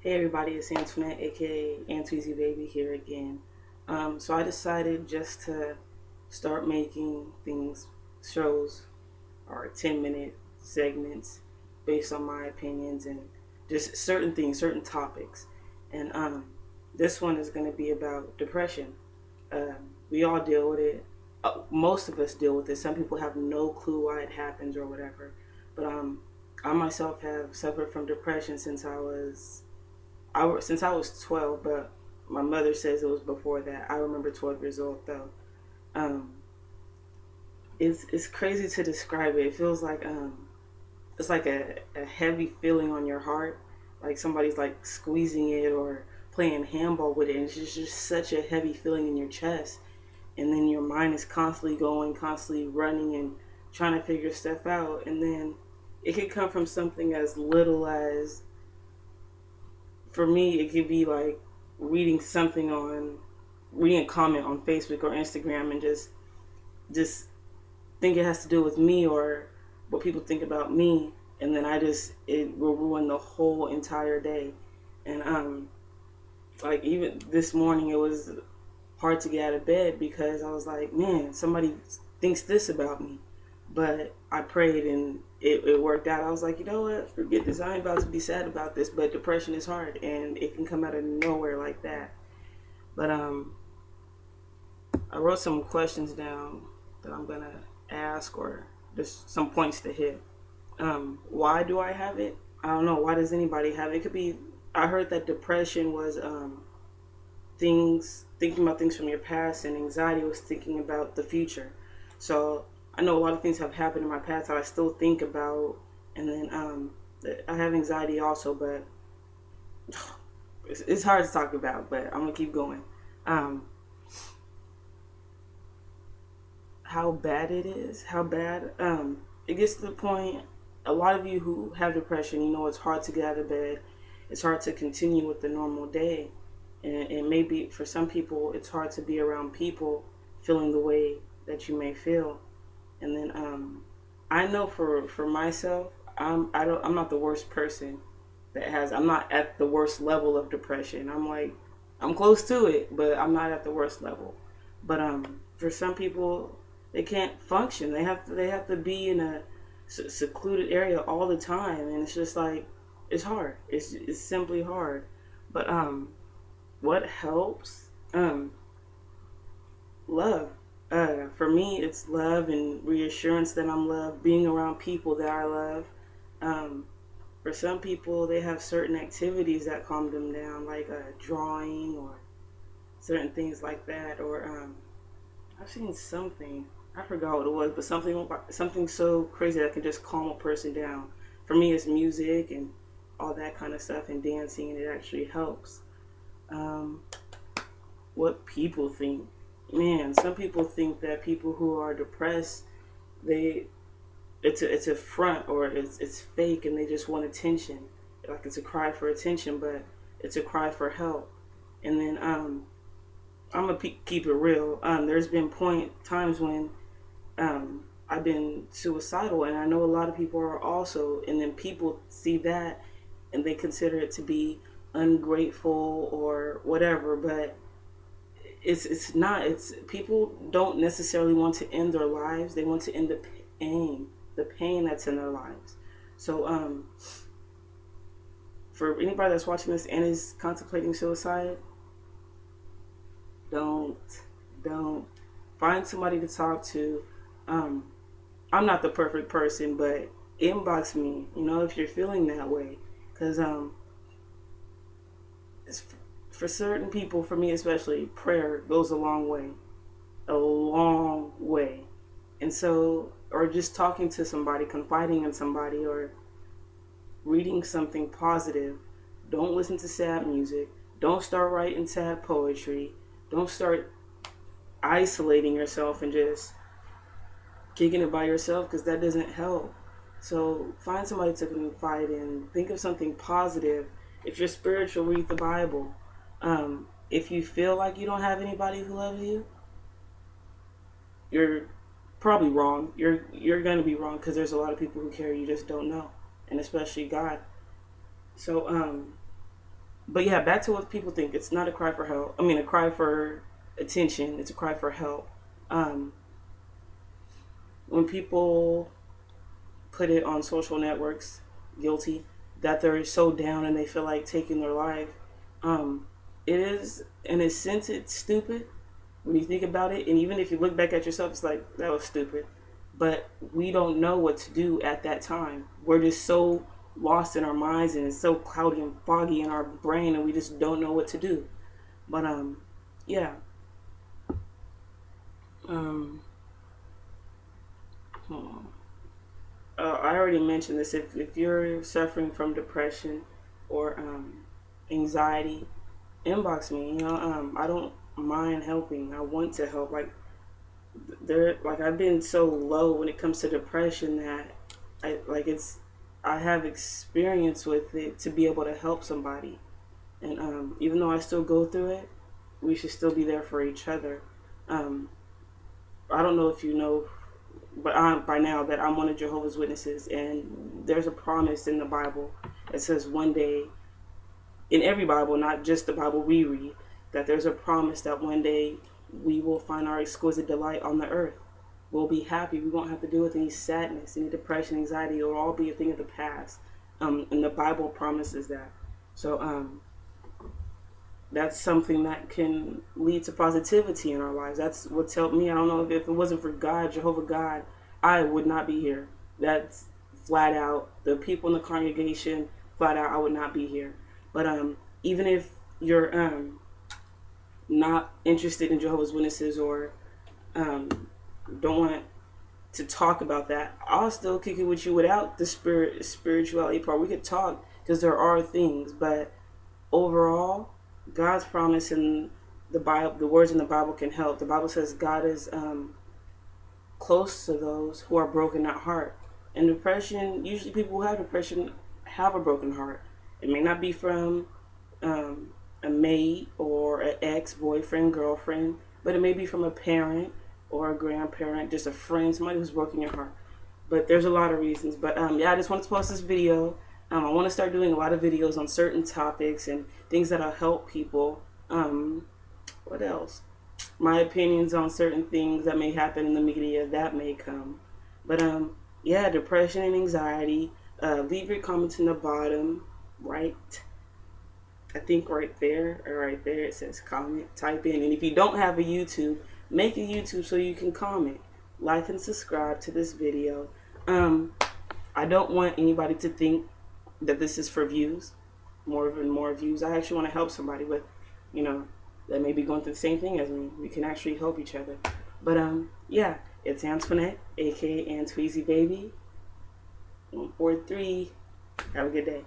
Hey everybody, it's Antoinette, aka Antweezy Baby here again. So I decided just to start making shows or 10-minute segments based on my opinions and just certain things, certain topics. And this one is going to be about depression. We all deal with it. Most of us deal with it. Some people have no clue why it happens or whatever. But I myself have suffered from depression since I was 12, but my mother says it was before that. I remember 12 years old though. Um, it's crazy to describe it. It feels like it's like a heavy feeling on your heart, like somebody's like squeezing it or playing handball with it, and it's just such a heavy feeling in your chest. And then your mind is constantly going, constantly running, and trying to figure stuff out. And then it could come from something as little as, for me, it could be like reading something on, reading a comment on Facebook or Instagram, and just think it has to do with me or what people think about me, and then it will ruin the whole entire day. And like even this morning, it was hard to get out of bed because I was like, man, somebody thinks this about me. But I prayed and it worked out. I was like, you know what? Forget this. I ain't about to be sad about this. But depression is hard and it can come out of nowhere like that. But I wrote some questions down that I'm gonna ask or just some points to hit. Why do I have it? I don't know. Why does anybody have it? It could be. I heard that depression was things thinking about things from your past, and anxiety was thinking about the future. So I know a lot of things have happened in my past that I still think about, and then I have anxiety also, but it's hard to talk about. But I'm gonna keep going. Um, how bad it is, how bad it gets to the point. A lot of you who have depression, you know it's hard to get out of bed. It's hard to continue with the normal day, and maybe for some people it's hard to be around people feeling the way that you may feel. And then I know for myself, I'm not the worst person that has. I'm not at the worst level of depression. I'm close to it, but I'm not at the worst level. But for some people, they can't function. They have to be in a secluded area all the time, and it's just like it's hard. It's simply hard. But what helps? Love. For me, it's love and reassurance that I'm loved, being around people that I love. Um, for some people, they have certain activities that calm them down, like drawing or certain things like that. Or I've seen something, I forgot what it was, but something so crazy that can just calm a person down. For me, it's music and all that kind of stuff and dancing, and it actually helps. Um, what people think. Man, some people think that people who are depressed, they it's a front or it's fake and they just want attention. Like it's a cry for attention, but it's a cry for help. And then I'm gonna keep it real. There's been times when I've been suicidal, and I know a lot of people are also. And then people see that and they consider it to be ungrateful or whatever, but it's not. It's people don't necessarily want to end their lives. They want to end the pain that's in their lives. So for anybody that's watching this and is contemplating suicide, don't don't find somebody to talk to. um I'm not the perfect person, but inbox me, if you're feeling that way, because it's, for certain people, for me especially, prayer goes a long way. And so, or just talking to somebody, confiding in somebody, or reading something positive. Don't listen to sad music. Don't start writing sad poetry. Don't start isolating yourself and just kicking it by yourself, because that doesn't help. So find somebody to confide in. Think of something positive. If you're spiritual, read the Bible. If you feel like you don't have anybody who loves you, you're probably wrong. You're gonna be wrong, because there's a lot of people who care. You just don't know, and especially God. So But yeah, back to what people think. It's not a cry for help. I mean, a cry for attention. It's a cry for help. Um, when people put it on social networks, guilty, that they're so down and they feel like taking their life, um, it is, in a sense, it's stupid when you think about it. And even if you look back at yourself, it's like, that was stupid. But we don't know what to do at that time. We're just so lost in our minds, and it's so cloudy and foggy in our brain, and we just don't know what to do. But yeah. Um, I already mentioned this. If you're suffering from depression or anxiety, inbox me. I don't mind helping. I want to help. Like I've been so low when it comes to depression that I have experience with it to be able to help somebody. And even though I still go through it, we should still be there for each other. Um, I don't know if you know, but by now that I'm one of Jehovah's Witnesses, and there's a promise in the Bible that says one day, in every Bible, not just the Bible we read, that there's a promise that one day we will find our exquisite delight on the earth. We'll be happy. We won't have to deal with any sadness, any depression, anxiety. It will all be a thing of the past. And the Bible promises that. So that's something that can lead to positivity in our lives. That's what's helped me. I don't know if it wasn't for God, Jehovah God, I would not be here. That's flat out. The people in the congregation, flat out, I would not be here. But even if you're not interested in Jehovah's Witnesses or don't want to talk about that, I'll still kick it with you without the spirituality part. We could talk because there are things, but overall, God's promise in the Bible, the words in the Bible can help. The Bible says God is close to those who are broken at heart. And depression, usually people who have depression have a broken heart. It may not be from a mate or an ex-boyfriend, girlfriend, but it may be from a parent or a grandparent, just a friend, somebody who's broken your heart. But there's a lot of reasons. But yeah, I just wanted to post this video. I want to start doing a lot of videos on certain topics and things that'll help people. What else? My opinions on certain things that may happen in the media that may come. But yeah, depression and anxiety. Leave your comments in the bottom right. I think right there or right there it says comment. Type in, and if you don't have a YouTube, make a YouTube so you can comment, like, and subscribe to this video. I don't want anybody to think that this is for views, more and more views. I actually want to help somebody with, that may be going through the same thing as me. We can actually help each other. But yeah, it's Antoinette, aka Antweezy Baby. 143. Have a good day.